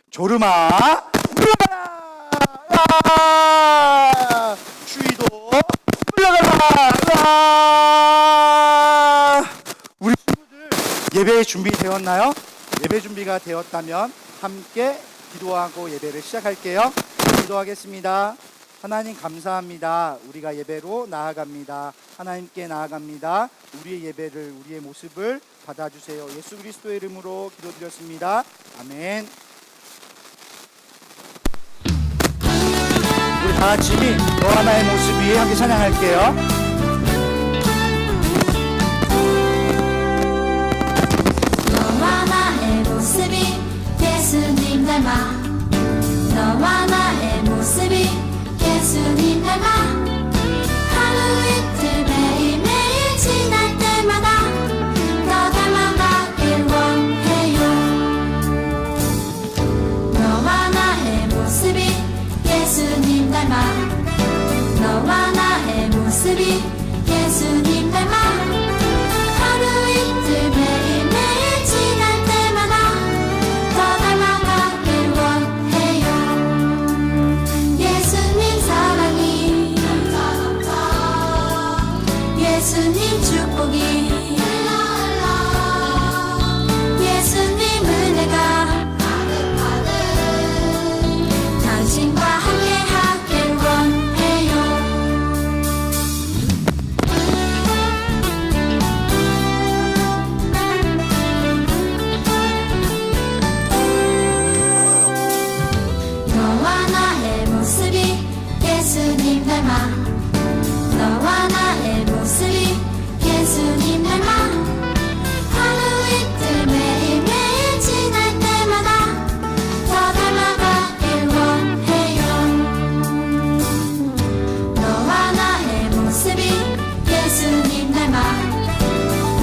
졸음아 물러가라. 추위도 물러가라. 우리 친구들 예배 준비되었나요? 예배 준비가 되었다면 함께 기도하고 예배를 시작할게요. 기도하겠습니다. 하나님 감사합니다. 우리가 예배로 나아갑니다. 하나님께 나아갑니다. 우리의 예배를, 우리의 모습을 받아주세요. 예수 그리스도의 이름으로 기도드렸습니다. 아멘. 우리 다 같이 너와 나의 모습 위에 함께 찬양할게요. 너와 나의 모습이 예수님 닮아. 너와 나의 모습이 예수님 닮아. 하루 이틀 매일매일 지날 때마다 더 닮아가길 원해요. 너와 나의 모습이 예수님 닮아. 너와 나의 모습이 예수님 닮아. 하루 이틀 매일매일 지날 때마다 더 닮아가길 원해요. 예수님 사랑이 예수님 축복이 예수님 은혜가 당신과 함께 하길 원해요. 너와 나의 모습이 예수님 닮아. 너와 나의 모습이 예수님 닮아. 하루 이틀 매일매일 지날 때마다 더 닮아가길 원해요. 너와 나의 모습이 예수님 닮아.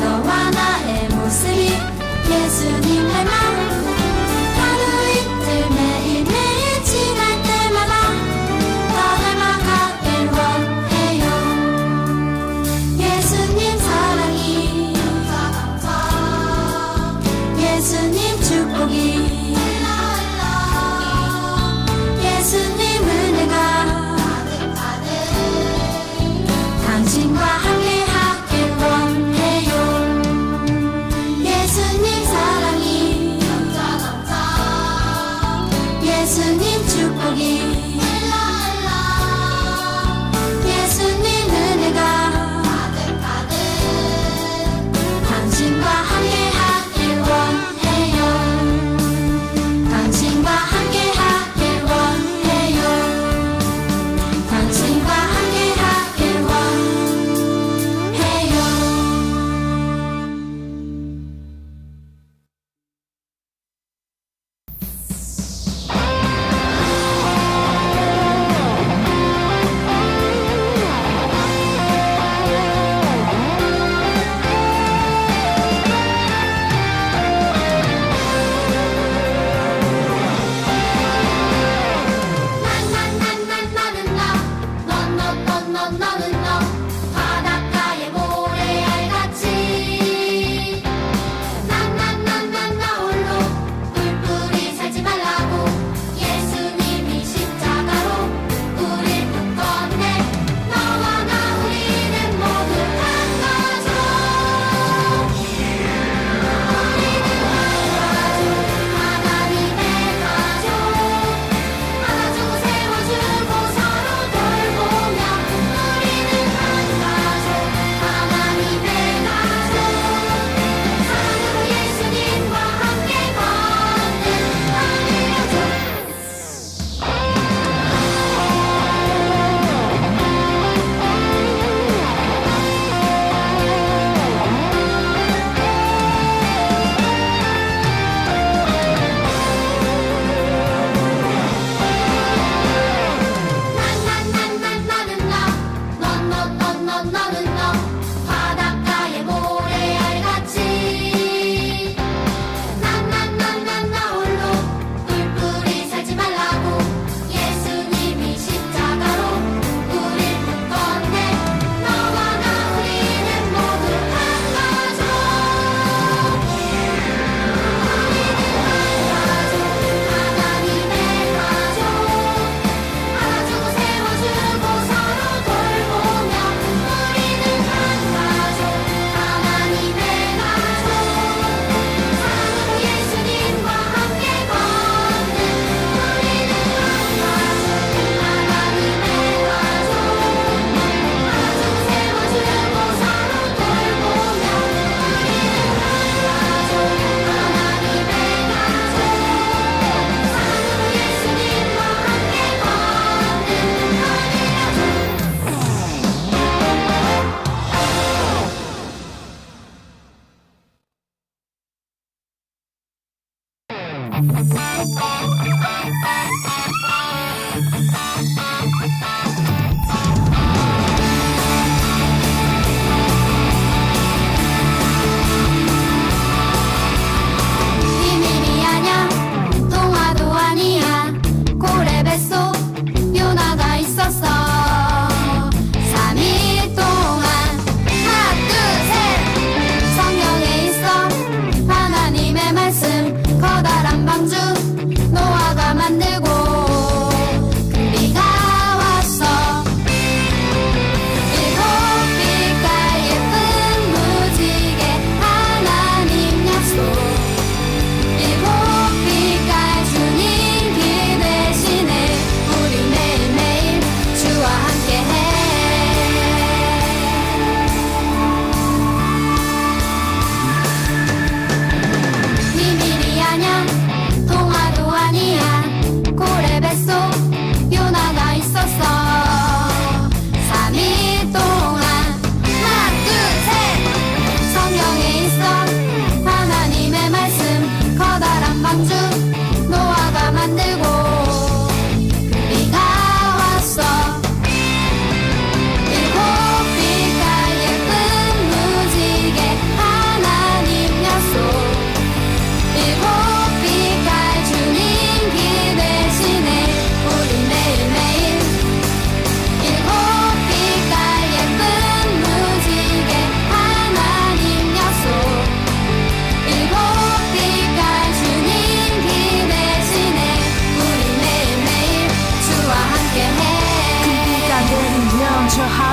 너와 나의 모습이 예수님 닮아. 하루 이틀 매일매일 지날 때마다 더 닮아가길 원해요. 예수님 사랑이 예수님 축복이 예수님 은혜가 당신과 함께 하길 원해요. 예수님 사랑이 예수님 축복이 예수님 은혜가 당신과 함께 하길 원해요. 당신과 함께 하길 원해요. 당신과 함께 하길 원해요. 너는 너 바닷가의 모래알같이 난 홀로 뿔뿔이 살지 말라고 예수님이 십자가로 우릴 묶었네. 너와 나 우리는 모두 한 가족. 우리는 한 가족, 하나님의 가족. 안아주고 세워주고 서로 돌보며 우리는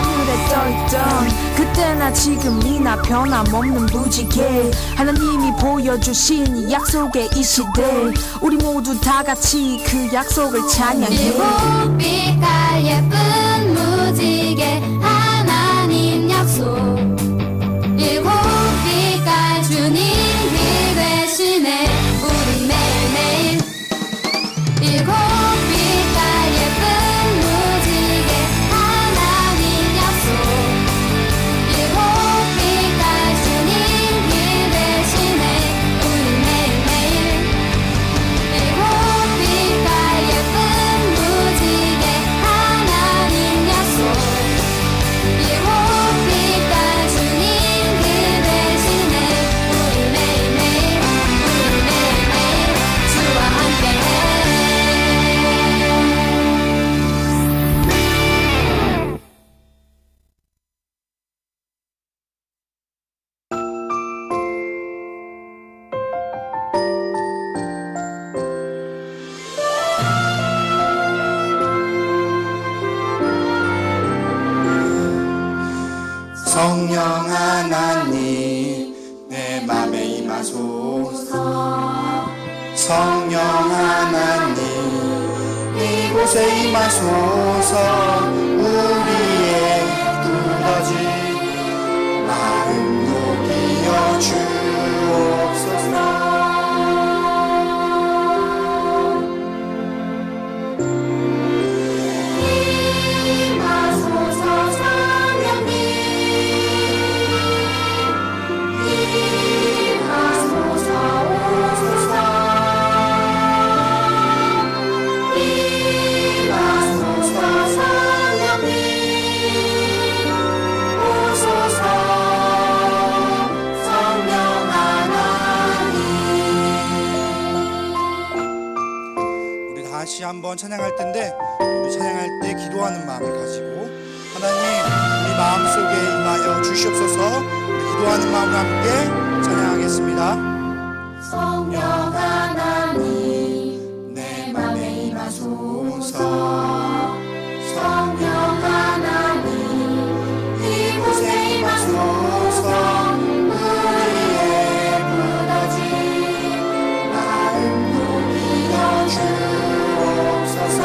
하늘에 떠있던 그때나 지금이나 변함없는 무지개 하나님이 보여주신 이 약속의 이 시대 우리 모두 다 같이 그 약속을 찬양해 일곱 빛깔 예쁜 무지개 하나님 약속 일곱 빛깔 주님 길 대신에 우리 매일매일 일곱 빛깔 예쁜 무지개 하나님 약속 일곱 빛깔 주님 길 대신에 우리 매일매일 일곱 빛깔 예쁜 무지개 하나님 약속 일곱 빛깔 주님 길 대신에 우리 매일매일 주와 함께해 성령 하나님 내 맘에 임하소서 성령 하나님 이곳에 임하소서 우리의 두더지 마음 녹이어 주옵소서 임하소서 성령님 임하소서 오소서 임하소서 성령님 오소서 성령 하나님 우리 다시 한번 찬양할 텐데 우리 찬양할 때 기도하는 마음을 가지고 하나님 우리 마음속에 임하여 주시옵소서 우리 기도하는 마음과 함께 찬양하겠습니다 성령 하나님 내 맘에 임하소서 성령 하나님 이곳에 임하소서 우리의 무너진 마음 녹이어 주옵소서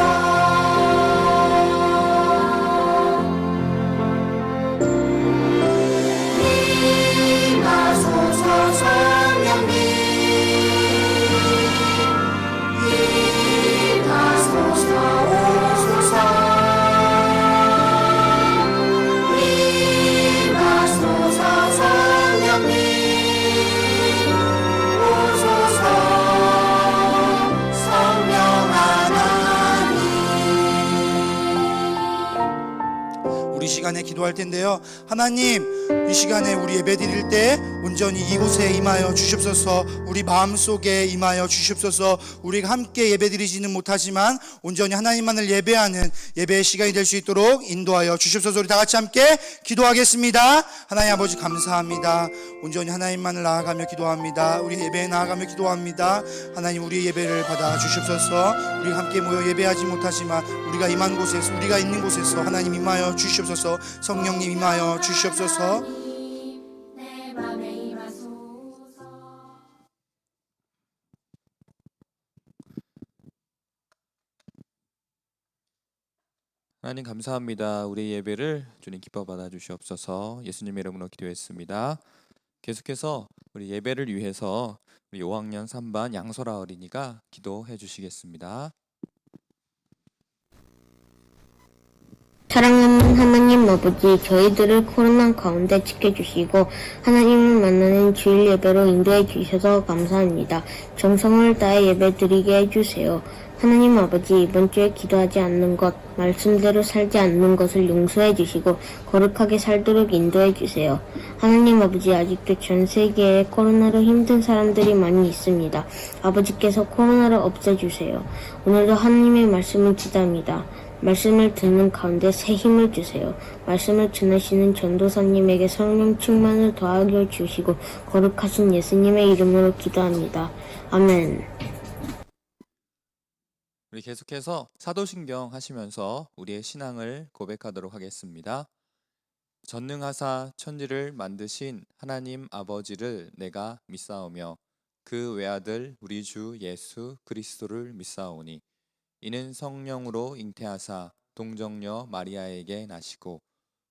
임하소서 성령님 임하소서 오소서 임하소서 성령님 오소서 성령 하나님 우리 시간에 기도할 텐데요 하나님 이 시간에 우리 예배 드릴 때 온전히 이곳에 임하여 주시옵소서 우리 마음속에 임하여 주시옵소서 우리가 함께 예배 드리지는 못하지만 온전히 하나님만을 예배하는 예배의 시간이 될 수 있도록 인도하여 주시옵소서 우리 다 같이 함께 기도하겠습니다 하나님 아버지 감사합니다 온전히 하나님만을 나아가며 기도합니다 우리 예배에 나아가며 기도합니다 하나님 우리 예배를 받아 주시옵소서 우리가 함께 모여 예배하지 못하지만 우리가 임한 곳에서 우리가 있는 곳에서 하나님 임하여 주시옵소서 성령님 임하여 주시옵소서 내 맘에 임하소서 하나님 감사합니다. 우리 예배를 주님 기뻐 받아 주시옵소서. 예수님의 이름으로 기도했습니다. 계속해서 우리 예배를 위해서 우리 5학년 3반 양설아 어린이가 기도해 주시겠습니다. 사랑하는 하나님 아버지, 저희들을 코로나 가운데 지켜주시고 하나님을 만나는 주일 예배로 인도해 주셔서 감사합니다. 정성을 다해 예배 드리게 해주세요. 하나님 아버지, 이번 주에 기도하지 않는 것, 말씀대로 살지 않는 것을 용서해 주시고 거룩하게 살도록 인도해 주세요. 하나님 아버지, 아직도 전 세계에 코로나로 힘든 사람들이 많이 있습니다. 아버지께서 코로나를 없애주세요. 오늘도 하나님의 말씀을 기도합니다. 말씀을 듣는 가운데 새 힘을 주세요. 말씀을 전하시는 전도사님에게 성령 충만을 더하게 주시고 거룩하신 예수님의 이름으로 기도합니다. 아멘. 우리 계속해서 사도신경 하시면서 우리의 신앙을 고백하도록 하겠습니다. 전능하사 천지를 만드신 하나님 아버지를 내가 믿사오며 그 외아들 우리 주 예수 그리스도를 믿사오니 이는 성령으로 잉태하사 동정녀 마리아에게 나시고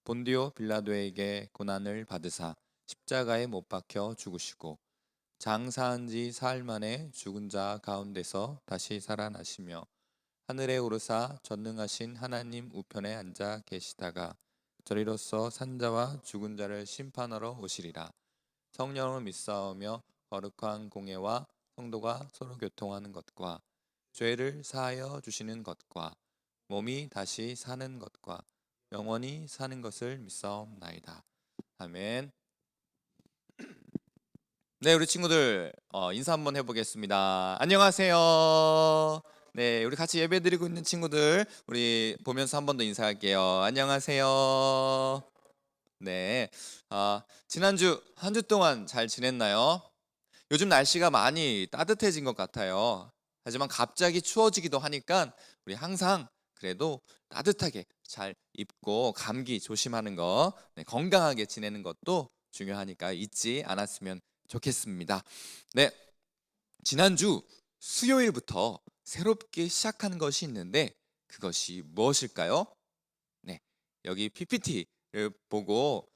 본디오 빌라도에게 고난을 받으사 십자가에 못 박혀 죽으시고 장사한 지 사흘 만에 죽은 자 가운데서 다시 살아나시며 하늘에 오르사 전능하신 하나님 우편에 앉아 계시다가 저리로서 산자와 죽은 자를 심판하러 오시리라. 성령을 믿사오며 거룩한 공예와 성도가 서로 교통하는 것과 죄를 사하여 주시는 것과 몸이 다시 사는 것과 영원히 사는 것을 믿사옵나이다. 아멘. 네, 우리 친구들 인사 한번 해보겠습니다. 안녕하세요. 네, 우리 같이 예배드리고 있는 친구들 우리 보면서 한 번 더 인사할게요. 안녕하세요. 네, 지난주 한 주 동안 잘 지냈나요? 요즘 날씨가 많이 따뜻해진 것 같아요. 하지만 갑자기 추워지기도 하니까 우리 항상 그래도 따뜻하게 잘 입고 감기 조심하는 거, 네, 건강하게 지내는 것도 중요하니까 잊지 않았으면 좋겠습니다. 네, 지난주 수요일부터 새롭게 시작하는 것이 있는데 그것이 무엇일까요? 네, 여기 PPT를 보고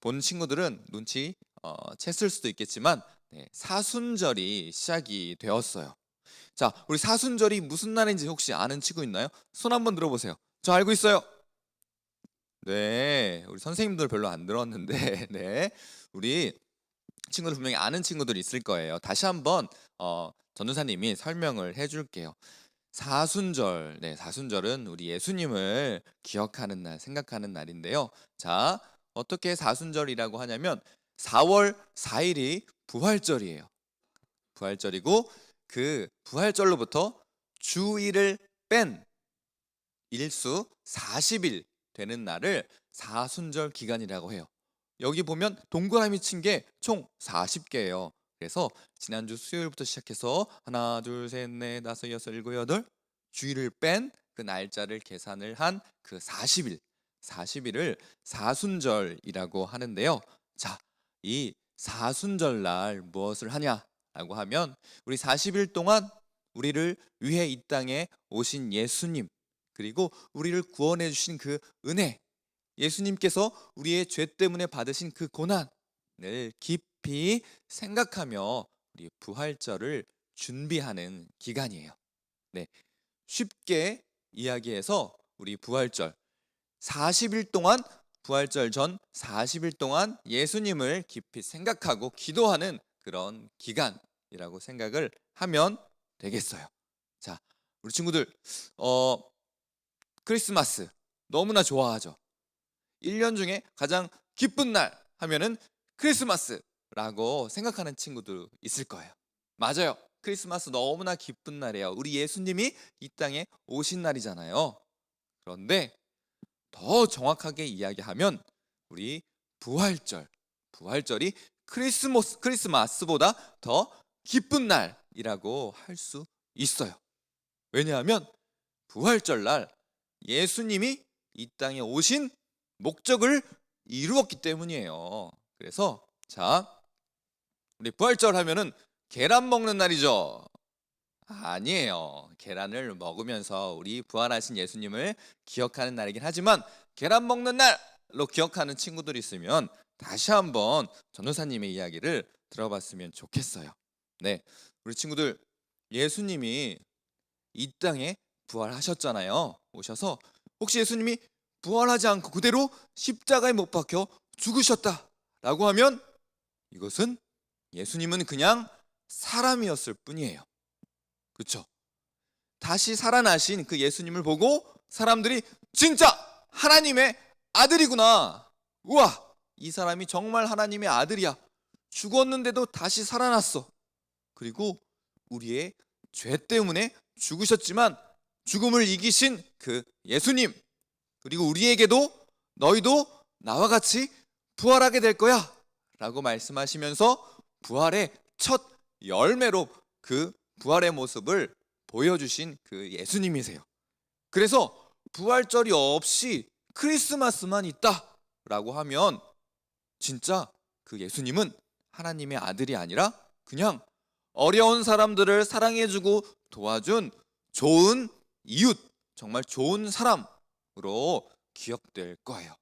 본 친구들은 눈치 챘을 수도 있겠지만 네, 사순절이 시작이 되었어요. 자, 우리 사순절이 무슨 날인지 혹시 아는 친구 있나요? 손 한번 들어보세요. 저 알고 있어요. 네, 우리 선생님들 별로 안 들었는데 네, 우리 친구들 분명히 아는 친구들이 있을 거예요. 다시 한번 전도사님이 설명을 해줄게요. 사순절, 네, 사순절은 우리 예수님을 기억하는 날, 생각하는 날인데요. 자, 어떻게 사순절이라고 하냐면 4월 4일이 부활절이에요. 부활절이고 그 부활절로부터 주일을 뺀 일수 40일 되는 날을 사순절 기간이라고 해요. 여기 보면 동그라미 친 게 총 40개예요. 그래서 지난주 수요일부터 시작해서 하나, 둘, 셋, 넷, 다섯, 여섯, 일곱, 여덟 주일을 뺀 그 날짜를 계산을 한 그 40일을 사순절이라고 하는데요. 자, 이 사순절 날 무엇을 하냐라고 하면 우리 40일 동안 우리를 위해 이 땅에 오신 예수님, 그리고 우리를 구원해 주신 그 은혜, 예수님께서 우리의 죄 때문에 받으신 그 고난을 깊이 생각하며 우리 부활절을 준비하는 기간이에요. 네, 쉽게 이야기해서 우리 부활절 40일 동안, 부활절 전 40일 동안 예수님을 깊이 생각하고 기도하는 그런 기간이라고 생각을 하면 되겠어요. 자, 우리 친구들 크리스마스 너무나 좋아하죠. 1년 중에 가장 기쁜 날 하면은 크리스마스라고 생각하는 친구도 있을 거예요. 맞아요. 크리스마스 너무나 기쁜 날이에요. 우리 예수님이 이 땅에 오신 날이잖아요. 그런데 더 정확하게 이야기하면 우리 부활절이 크리스마스보다 더 기쁜 날이라고 할 수 있어요. 왜냐하면 부활절 날 예수님이 이 땅에 오신 목적을 이루었기 때문이에요. 그래서 자, 우리 부활절 하면은 계란 먹는 날이죠. 아니에요. 계란을 먹으면서 우리 부활하신 예수님을 기억하는 날이긴 하지만 계란 먹는 날로 기억하는 친구들이 있으면 다시 한번 전도사님의 이야기를 들어봤으면 좋겠어요. 네, 우리 친구들 예수님이 이 땅에 부활하셨잖아요. 오셔서 혹시 예수님이 부활하지 않고 그대로 십자가에 못 박혀 죽으셨다라고 하면 이것은 예수님은 그냥 사람이었을 뿐이에요. 그렇죠? 다시 살아나신 그 예수님을 보고 사람들이 진짜 하나님의 아들이구나. 우와, 이 사람이 정말 하나님의 아들이야. 죽었는데도 다시 살아났어. 그리고 우리의 죄 때문에 죽으셨지만 죽음을 이기신 그 예수님, 그리고 우리에게도 너희도 나와 같이 부활하게 될 거야 라고 말씀하시면서 부활의 첫 열매로 그 부활의 모습을 보여주신 그 예수님이세요. 그래서 부활절이 없이 크리스마스만 있다 라고 하면 진짜 그 예수님은 하나님의 아들이 아니라 그냥 어려운 사람들을 사랑해주고 도와준 좋은 이웃, 정말 좋은 사람으로 기억될 거예요.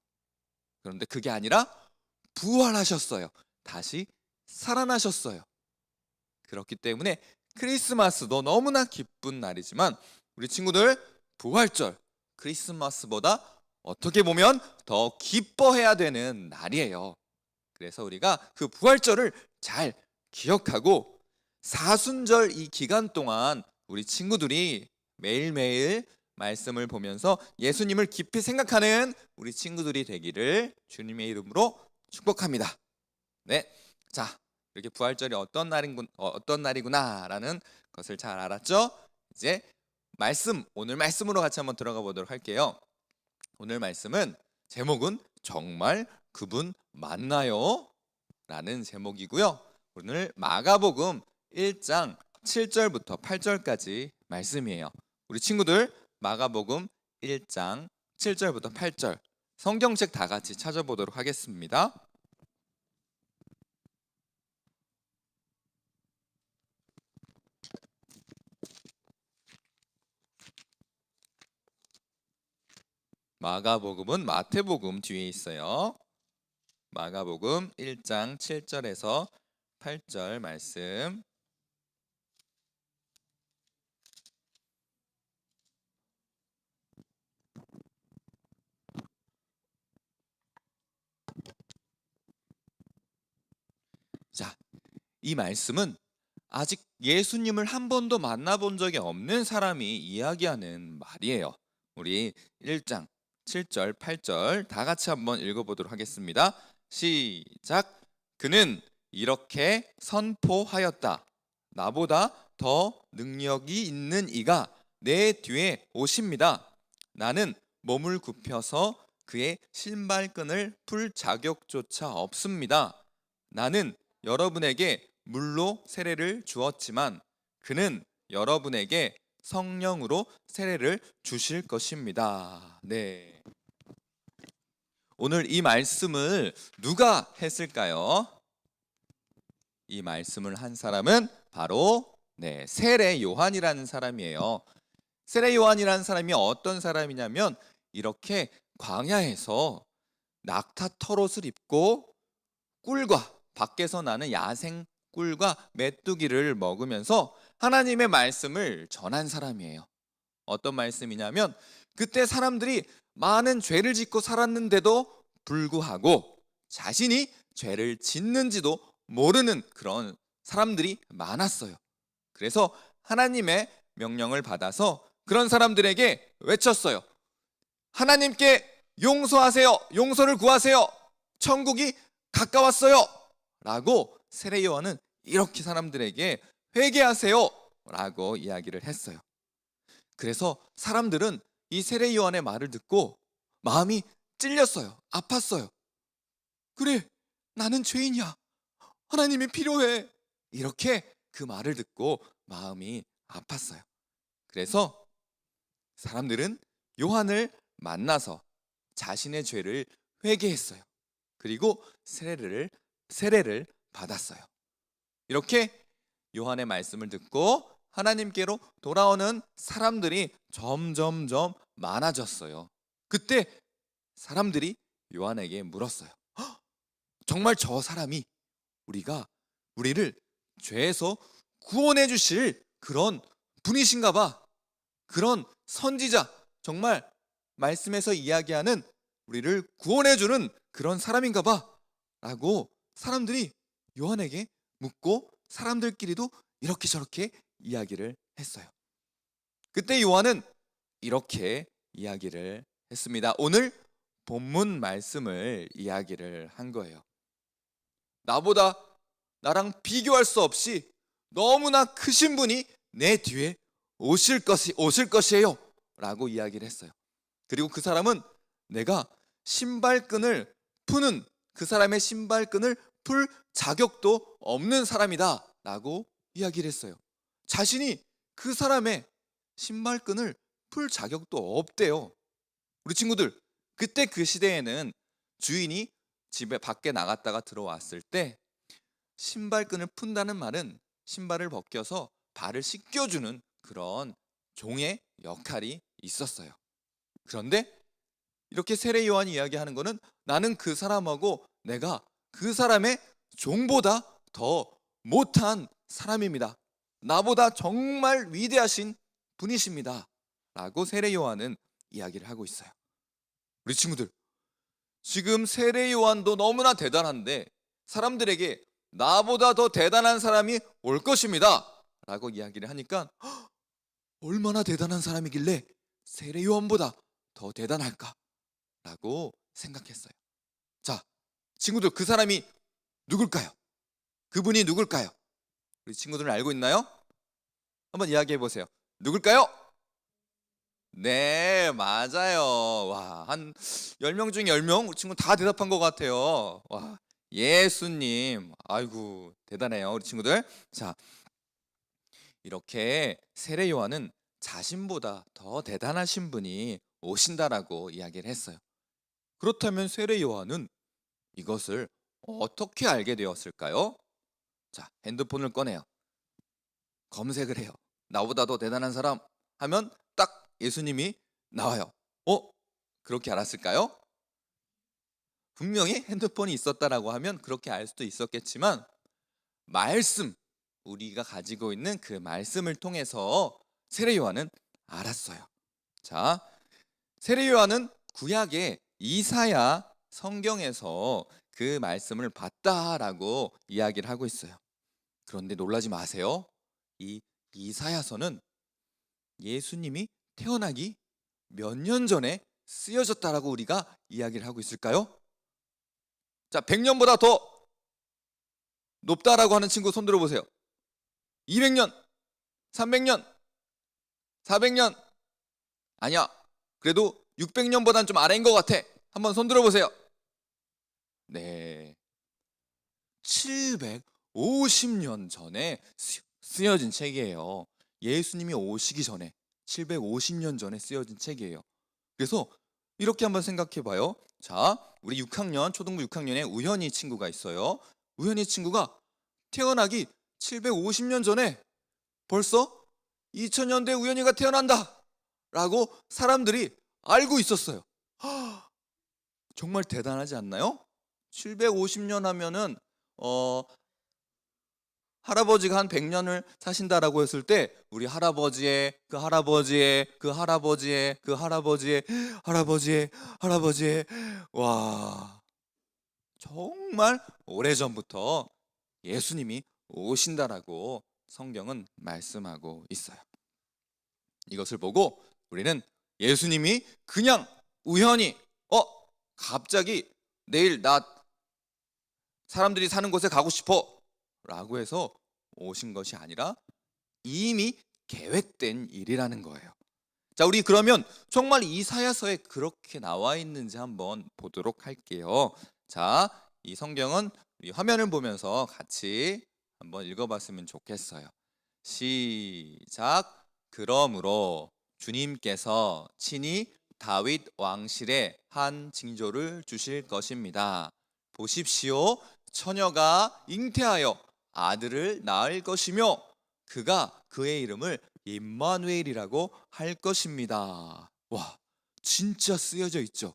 그런데 그게 아니라 부활하셨어요. 다시 살아나셨어요. 그렇기 때문에 크리스마스도 너무나 기쁜 날이지만 우리 친구들 부활절, 크리스마스보다 어떻게 보면 더 기뻐해야 되는 날이에요. 그래서 우리가 그 부활절을 잘 기억하고 사순절 이 기간 동안 우리 친구들이 매일매일 말씀을 보면서 예수님을 깊이 생각하는 우리 친구들이 되기를 주님의 이름으로 축복합니다. 네, 자, 이렇게 부활절이 어떤 날이구나라는 것을 잘 알았죠? 이제 오늘 말씀으로 같이 한번 들어가 보도록 할게요. 오늘 말씀은 제목은 정말 그분 맞나요? 라는 제목이고요. 오늘 마가복음 1장 7절부터 8절까지 말씀이에요. 우리 친구들 마가복음 1장 7절부터 8절 성경책 다 같이 찾아보도록 하겠습니다. 마가복음은 마태복음 뒤에 있어요. 마가복음 1장 7절에서 8절 말씀. 자, 이 말씀은 아직 예수님을 한 번도 만나본 적이 없는 사람이 이야기하는 말이에요. 우리 1장 7절, 8절 다 같이 한번 읽어보도록 하겠습니다. 시작. 그는 이렇게 선포하였다. 나보다 더 능력이 있는 이가 내 뒤에 오십니다. 나는 몸을 굽혀서 그의 신발끈을 풀 자격조차 없습니다. 나는 여러분에게 물로 세례를 주었지만 그는 여러분에게 성령으로 세례를 주실 것입니다. 네. 오늘 이 말씀을 누가 했을까요? 이 말씀을 한 사람은 바로 세례 요한이라는 사람이에요. 세례 요한이라는 사람이 어떤 사람이냐면 이렇게 광야에서 낙타 털옷을 입고 꿀과 밖에서 나는 야생 꿀과 메뚜기를 먹으면서 하나님의 말씀을 전한 사람이에요. 어떤 말씀이냐면 그때 사람들이 많은 죄를 짓고 살았는데도 불구하고 자신이 죄를 짓는지도 모르는 그런 사람들이 많았어요. 그래서 하나님의 명령을 받아서 그런 사람들에게 외쳤어요. 하나님께 용서하세요. 용서를 구하세요. 천국이 가까웠어요. 라고 세례 요한은 이렇게 사람들에게 회개하세요 라고 이야기를 했어요. 그래서 사람들은 이 세례 요한의 말을 듣고 마음이 찔렸어요. 아팠어요. 그래, 나는 죄인이야. 하나님이 필요해. 이렇게 그 말을 듣고 마음이 아팠어요. 그래서 사람들은 요한을 만나서 자신의 죄를 회개했어요. 그리고 세례를 받았어요. 이렇게 요한의 말씀을 듣고 하나님께로 돌아오는 사람들이 점점점 많아졌어요. 그때 사람들이 요한에게 물었어요. 정말 저 사람이 우리를 죄에서 구원해 주실 그런 분이신가 봐. 그런 선지자, 정말 말씀에서 이야기하는 우리를 구원해 주는 그런 사람인가 봐. 라고 사람들이 요한에게 묻고 사람들끼리도 이렇게 저렇게 이야기를 했어요. 그때 요한은 이렇게 이야기를 했습니다. 오늘 본문 말씀을 이야기를 한 거예요. 나랑 비교할 수 없이 너무나 크신 분이 내 뒤에 오실 것이에요 라고 이야기를 했어요. 그리고 그 사람은 내가 신발끈을 푸는 그 사람의 신발끈을 풀 자격도 없는 사람이다 라고 이야기를 했어요. 자신이 그 사람의 신발끈을 풀 자격도 없대요. 우리 친구들, 그때 그 시대에는 주인이 집에 밖에 나갔다가 들어왔을 때 신발끈을 푼다는 말은 신발을 벗겨서 발을 씻겨주는 그런 종의 역할이 있었어요. 그런데 이렇게 세례 요한이 이야기하는 거는 나는 그 사람하고 내가 그 사람의 종보다 더 못한 사람입니다. 나보다 정말 위대하신 분이십니다. 라고 세례 요한은 이야기를 하고 있어요. 우리 친구들, 지금 세례 요한도 너무나 대단한데 사람들에게 나보다 더 대단한 사람이 올 것입니다. 라고 이야기를 하니까 얼마나 대단한 사람이길래 세례 요한보다 더 대단할까? 라고 생각했어요. 자, 친구들, 그 사람이 누굴까요? 그분이 누굴까요? 우리 친구들은 알고 있나요? 한번 이야기해 보세요. 누굴까요? 네, 맞아요. 와, 한 10명 중에 10명 우리 친구 다 대답한 것 같아요. 와, 예수님. 아이고, 대단해요, 우리 친구들. 자, 이렇게 세례 요한은 자신보다 더 대단하신 분이 오신다라고 이야기를 했어요. 그렇다면 세례 요한은 이것을 어떻게 알게 되었을까요? 자, 핸드폰을 꺼내요. 검색을 해요. 나보다 더 대단한 사람 하면 딱 예수님이 나와요. 그렇게 알았을까요? 분명히 핸드폰이 있었다라고 하면 그렇게 알 수도 있었겠지만 말씀, 우리가 가지고 있는 그 말씀을 통해서 세례 요한은 알았어요. 자, 세례 요한은 구약의 이사야 성경에서 그 말씀을 봤다라고 이야기를 하고 있어요. 그런데 놀라지 마세요. 이 이사야서는 예수님이 태어나기 몇 년 전에 쓰여졌다라고 우리가 이야기를 하고 있을까요? 자, 100년보다 더 높다라고 하는 친구 손 들어보세요. 200년, 300년, 400년. 아니야, 그래도 600년보다는 좀 아래인 것 같아. 한번 손 들어보세요. 네, 750년 전에 쓰여진 책이에요. 예수님이 오시기 전에 750년 전에 쓰여진 책이에요. 그래서 이렇게 한번 생각해 봐요. 자, 우리 6학년, 초등부 6학년에 우현이 친구가 있어요. 우현이 친구가 태어나기 750년 전에 벌써 2000년대 우현이가 태어난다 라고 사람들이 알고 있었어요. 정말 대단하지 않나요? 750년 하면은 할아버지가 한 100년을 사신다라고 했을 때 우리 할아버지의 그 할아버지의 그 할아버지의 그 할아버지의 할아버지의 와, 정말 오래전부터 예수님이 오신다라고 성경은 말씀하고 있어요. 이것을 보고 우리는 예수님이 그냥 우연히 갑자기 내일 나 사람들이 사는 곳에 가고 싶어 라고 해서 오신 것이 아니라 이미 계획된 일이라는 거예요. 자, 우리 그러면 정말 이사야서에 그렇게 나와 있는지 한번 보도록 할게요. 자, 이 성경은 우리 화면을 보면서 같이 한번 읽어봤으면 좋겠어요. 시작. 그러므로 주님께서 친히 다윗 왕실에 한 징조를 주실 것입니다. 보십시오. 처녀가 잉태하여 아들을 낳을 것이며 그가 그의 이름을 임마누엘이라고 할 것입니다. 와, 진짜 쓰여져 있죠.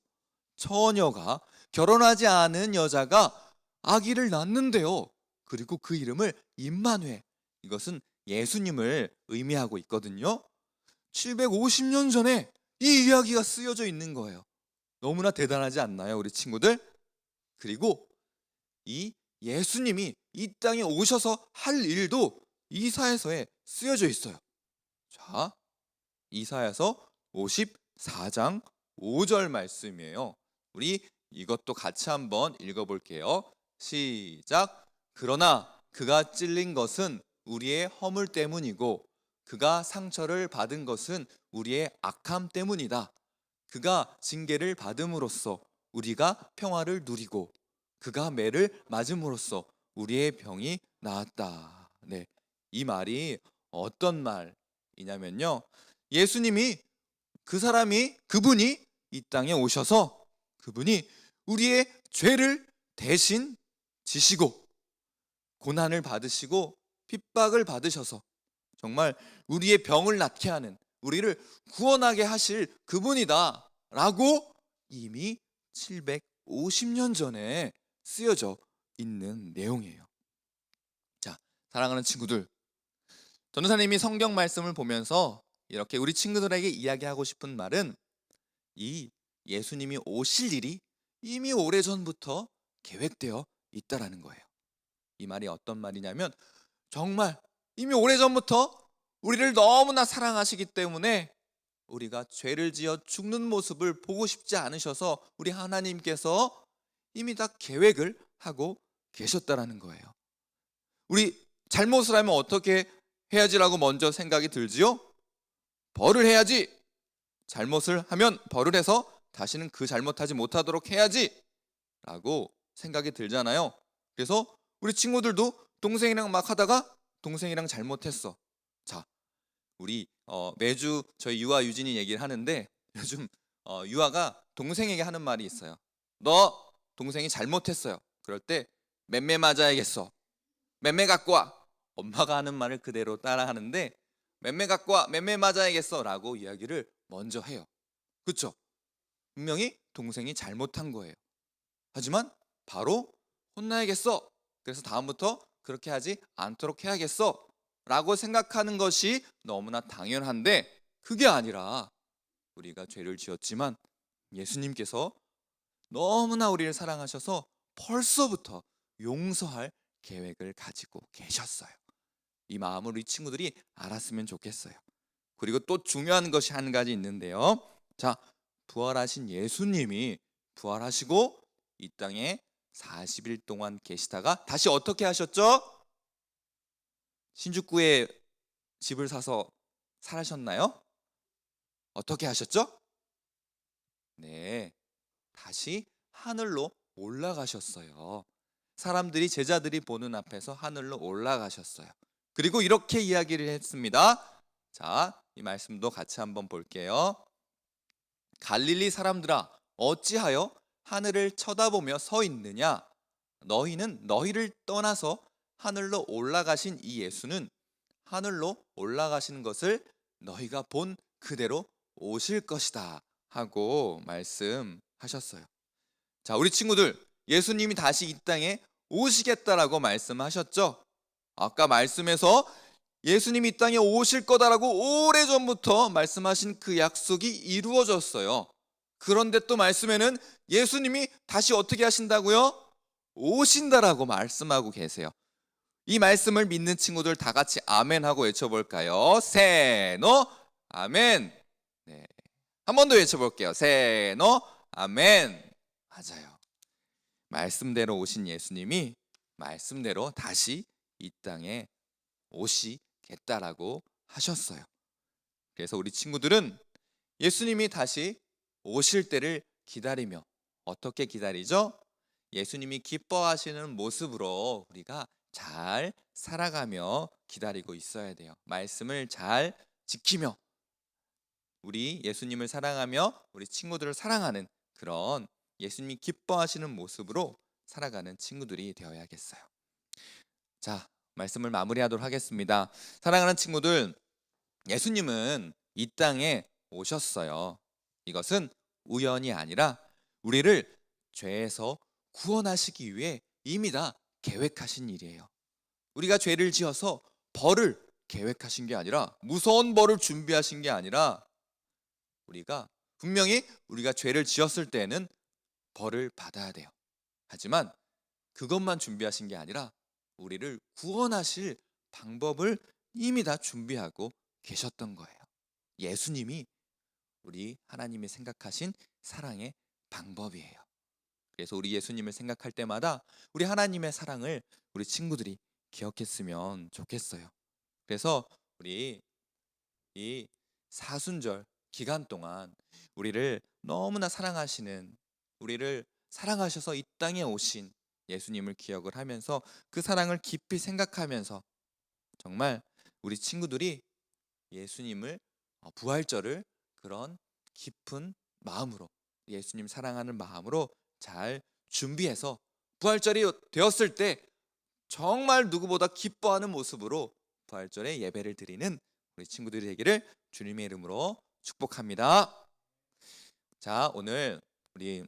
처녀가, 결혼하지 않은 여자가 아기를 낳는데요. 그리고 그 이름을 임마누엘, 이것은 예수님을 의미하고 있거든요. 750년 전에 이 이야기가 쓰여져 있는 거예요. 너무나 대단하지 않나요, 우리 친구들? 그리고 이 예수님이 이 땅에 오셔서 할 일도 이사야서에 쓰여져 있어요. 자, 이사야서 54장 5절 말씀이에요. 우리 이것도 같이 한번 읽어볼게요. 시작. 그러나 그가 찔린 것은 우리의 허물 때문이고 그가 상처를 받은 것은 우리의 악함 때문이다. 그가 징계를 받음으로써 우리가 평화를 누리고 그가 매를 맞음으로써 우리의 병이 나았다. 네, 이 말이 어떤 말이냐면요, 예수님이 그분이 이 땅에 오셔서 그분이 우리의 죄를 대신 지시고 고난을 받으시고 핍박을 받으셔서 정말 우리의 병을 낫게 하는, 우리를 구원하게 하실 그분이다 라고 이미 750년 전에 쓰여져 있는 내용이에요. 자, 사랑하는 친구들, 전도사님이 성경 말씀을 보면서 이렇게 우리 친구들에게 이야기하고 싶은 말은 이 예수님이 오실 일이 이미 오래전부터 계획되어 있다라는 거예요. 이 말이 어떤 말이냐면 정말 이미 오래전부터 우리를 너무나 사랑하시기 때문에 우리가 죄를 지어 죽는 모습을 보고 싶지 않으셔서 우리 하나님께서 이미 다 계획을 하고 계셨다라는 거예요. 우리 잘못을 하면 어떻게 해야지라고 먼저 생각이 들지요? 벌을 해야지. 잘못을 하면 벌을 해서 다시는 그 잘못하지 못하도록 해야지 라고 생각이 들잖아요. 그래서 우리 친구들도 동생이랑 막 하다가 동생이랑 잘못했어. 자, 우리 매주 저희 유아 유진이 얘기를 하는데 요즘 유아가 동생에게 하는 말이 있어요. 너 동생이 잘못했어요. 그럴 때 맴매 맞아야겠어. 맴매 갖고 와. 엄마가 하는 말을 그대로 따라 하는데 맴매 갖고 와. 맴매 맞아야겠어 라고 이야기를 먼저 해요. 그렇죠? 분명히 동생이 잘못한 거예요. 하지만 바로 혼나야겠어. 그래서 다음부터 그렇게 하지 않도록 해야겠어 라고 생각하는 것이 너무나 당연한데 그게 아니라 우리가 죄를 지었지만 예수님께서 너무나 우리를 사랑하셔서 벌써부터 용서할 계획을 가지고 계셨어요. 이 마음을 우리 친구들이 알았으면 좋겠어요. 그리고 또 중요한 것이 한 가지 있는데요. 자, 부활하신 예수님이 부활하시고 이 땅에 40일 동안 계시다가 다시 어떻게 하셨죠? 신주쿠에 집을 사서 살으셨나요? 어떻게 하셨죠? 네, 다시 하늘로 올라가셨어요. 사람들이, 제자들이 보는 앞에서 하늘로 올라가셨어요. 그리고 이렇게 이야기를 했습니다. 자, 이 말씀도 같이 한번 볼게요. 갈릴리 사람들아, 어찌하여 하늘을 쳐다보며 서 있느냐? 너희는 너희를 떠나서 하늘로 올라가신 이 예수는 하늘로 올라가시는 것을 너희가 본 그대로 오실 것이다 하고 말씀하셨어요. 자, 우리 친구들, 예수님이 다시 이 땅에 오시겠다라고 말씀하셨죠? 아까 말씀에서 예수님이 이 땅에 오실 거다라고 오래전부터 말씀하신 그 약속이 이루어졌어요. 그런데 또 말씀에는 예수님이 다시 어떻게 하신다고요? 오신다라고 말씀하고 계세요. 이 말씀을 믿는 친구들 다 같이 아멘 하고 외쳐볼까요? 세노 아멘. 네, 한 번 더 외쳐볼게요. 세노 아멘. 맞아요. 말씀대로 오신 예수님이 말씀대로 다시 이 땅에 오시겠다라고 하셨어요. 그래서 우리 친구들은 예수님이 다시 오실 때를 기다리며, 어떻게 기다리죠? 예수님이 기뻐하시는 모습으로 우리가 잘 살아가며 기다리고 있어야 돼요. 말씀을 잘 지키며 우리 예수님을 사랑하며 우리 친구들을 사랑하는 그런 예수님이 기뻐하시는 모습으로 살아가는 친구들이 되어야겠어요. 자, 말씀을 마무리하도록 하겠습니다. 사랑하는 친구들, 예수님은 이 땅에 오셨어요. 이것은 우연이 아니라 우리를 죄에서 구원하시기 위해 이미 다 계획하신 일이에요. 우리가 죄를 지어서 벌을 계획하신 게 아니라, 무서운 벌을 준비하신 게 아니라, 우리가 분명히 우리가 죄를 지었을 때에는 벌을 받아야 돼요. 하지만 그것만 준비하신 게 아니라 우리를 구원하실 방법을 이미 다 준비하고 계셨던 거예요. 예수님이 우리 하나님이 생각하신 사랑의 방법이에요. 그래서 우리 예수님을 생각할 때마다 우리 하나님의 사랑을 우리 친구들이 기억했으면 좋겠어요. 그래서 우리 이 사순절 기간 동안 우리를 너무나 사랑하시는, 우리를 사랑하셔서 이 땅에 오신 예수님을 기억을 하면서 그 사랑을 깊이 생각하면서 정말 우리 친구들이 예수님을, 부활절을 그런 깊은 마음으로, 예수님 사랑하는 마음으로 잘 준비해서 부활절이 되었을 때 정말 누구보다 기뻐하는 모습으로 부활절에 예배를 드리는 우리 친구들이 되기를 주님의 이름으로 축복합니다. 자, 오늘 우리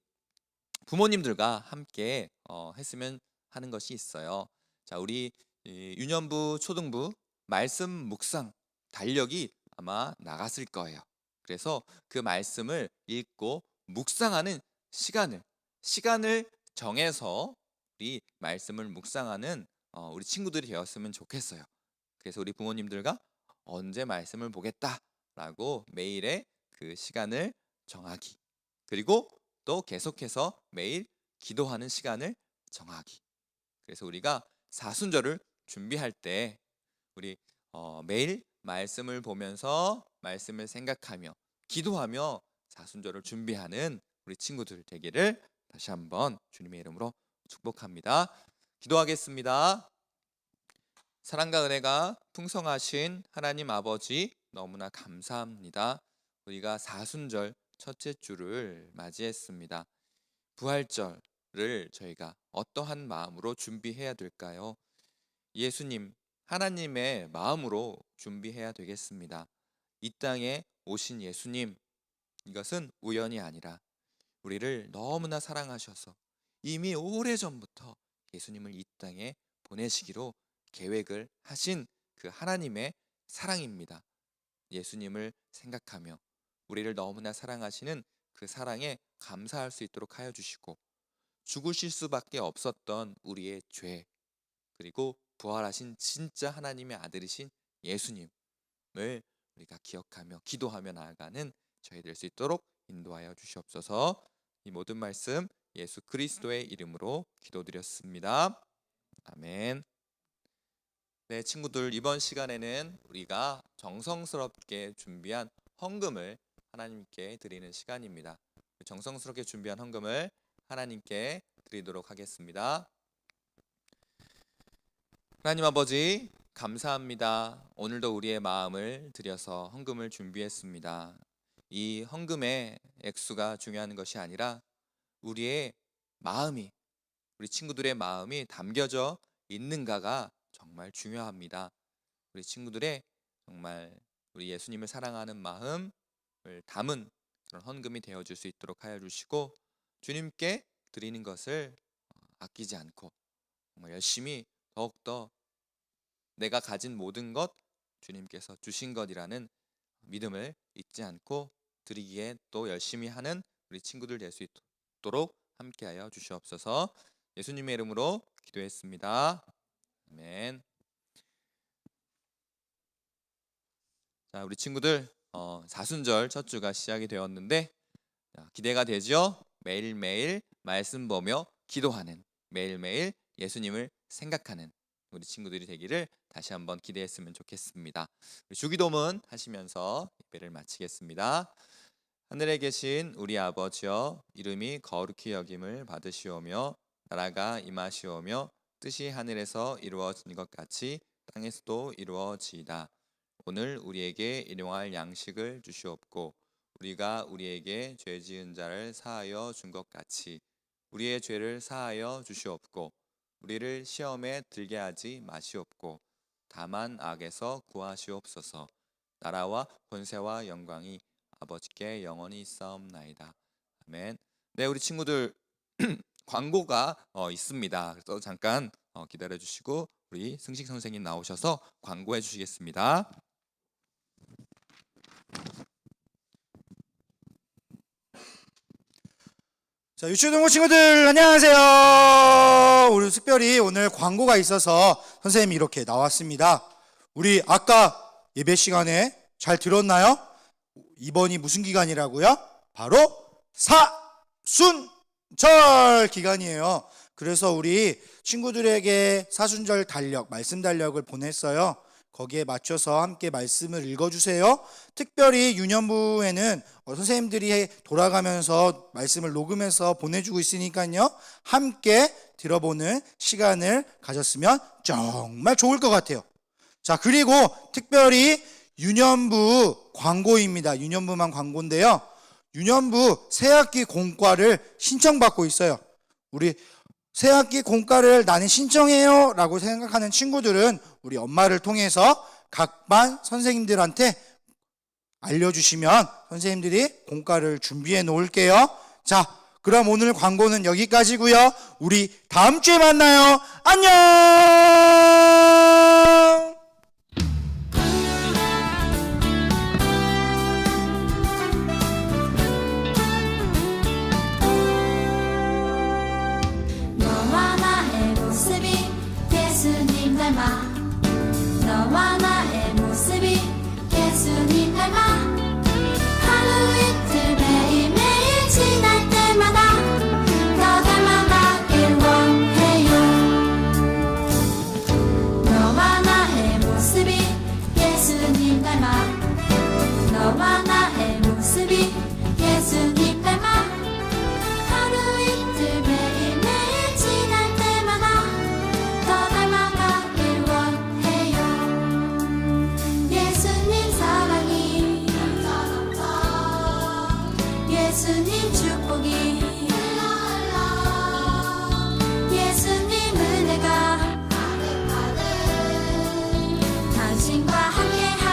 부모님들과 함께 했으면 하는 것이 있어요. 자, 우리 유년부, 초등부 말씀 묵상 달력이 아마 나갔을 거예요. 그래서 그 말씀을 읽고 묵상하는 시간을 정해서 우리 말씀을 묵상하는 우리 친구들이 되었으면 좋겠어요. 그래서 우리 부모님들과 언제 말씀을 보겠다라고 매일의 그 시간을 정하기, 그리고 또 계속해서 매일 기도하는 시간을 정하기. 그래서 우리가 사순절을 준비할 때 우리 매일 말씀을 보면서 말씀을 생각하며 기도하며 사순절을 준비하는 우리 친구들 되기를 다시 한번 주님의 이름으로 축복합니다. 기도하겠습니다. 사랑과 은혜가 풍성하신 하나님 아버지, 너무나 감사합니다. 우리가 사순절 첫째 주를 맞이했습니다. 부활절을 저희가 어떠한 마음으로 준비해야 될까요? 예수님, 하나님의 마음으로 준비해야 되겠습니다. 이 땅에 오신 예수님, 이것은 우연이 아니라 우리를 너무나 사랑하셔서 이미 오래전부터 예수님을 이 땅에 보내시기로 계획을 하신 그 하나님의 사랑입니다. 예수님을 생각하며 우리를 너무나 사랑하시는 그 사랑에 감사할 수 있도록 하여 주시고, 죽으실 수밖에 없었던 우리의 죄, 그리고 부활하신 진짜 하나님의 아들이신 예수님을 우리가 기억하며 기도하며 나아가는 저희 될 수 있도록 인도하여 주시옵소서. 이 모든 말씀 예수 그리스도의 이름으로 기도드렸습니다. 아멘. 네, 친구들, 이번 시간에는 우리가 정성스럽게 준비한 헌금을 하나님께 드리는 시간입니다. 정성스럽게 준비한 헌금을 하나님께 드리도록 하겠습니다. 하나님 아버지, 감사합니다. 오늘도 우리의 마음을 들여서 헌금을 준비했습니다. 이 헌금의 액수가 중요한 것이 아니라 우리의 마음이, 우리 친구들의 마음이 담겨져 있는가가 정말 중요합니다. 우리 친구들의 정말 우리 예수님을 사랑하는 마음을 담은 그런 헌금이 되어줄 수 있도록 하여 주시고, 주님께 드리는 것을 아끼지 않고 정말 열심히 더욱더 내가 가진 모든 것 주님께서 주신 것이라는 믿음을 잊지 않고 드리기에 또 열심히 하는 우리 친구들 될 수 있도록 함께하여 주시옵소서. 예수님의 이름으로 기도했습니다. 아멘. 자, 우리 친구들 사순절 첫 주가 시작이 되었는데 기대가 되죠? 매일매일 말씀 보며 기도하는, 매일매일 예수님을 생각하는 우리 친구들이 되기를 다시 한번 기대했으면 좋겠습니다. 주기도문 하시면서 예배를 마치겠습니다. 하늘에 계신 우리 아버지여, 이름이 거룩히 여김을 받으시오며 나라가 임하시오며 뜻이 하늘에서 이루어진 것 같이 땅에서도 이루어지이다. 오늘 우리에게 일용할 양식을 주시옵고 우리가 우리에게 죄 지은 자를 사하여 준 것 같이 우리의 죄를 사하여 주시옵고 우리를 시험에 들게 하지 마시옵고 다만 악에서 구하시옵소서. 나라와 권세와 영광이 아버지께 영원히 있사옵나이다. 아멘. 네, 우리 친구들 광고가 있습니다. 그래서 잠깐 기다려 주시고 우리 승식 선생님 나오셔서 광고해 주시겠습니다. 자, 유치동 친구들 안녕하세요. 우리 특별히 오늘 광고가 있어서 선생님이 이렇게 나왔습니다. 우리 아까 예배 시간에 잘 들었나요? 이번이 무슨 기간이라고요? 바로 사순절 기간이에요. 그래서 우리 친구들에게 사순절 달력, 말씀 달력을 보냈어요. 거기에 맞춰서 함께 말씀을 읽어주세요. 특별히 유년부에는 선생님들이 돌아가면서 말씀을 녹음해서 보내주고 있으니까요, 함께 들어보는 시간을 가졌으면 정말 좋을 것 같아요. 자, 그리고 특별히 유년부 광고입니다. 유년부만 광고인데요, 유년부 새학기 공과를 신청받고 있어요. 우리 새학기 공과를 나는 신청해요 라고 생각하는 친구들은 우리 엄마를 통해서 각 반 선생님들한테 알려주시면 선생님들이 공과를 준비해 놓을게요. 자, 그럼 오늘 광고는 여기까지고요. 우리 다음 주에 만나요. 안녕. 너와 나의 모습이 예수님 닮아 너와 나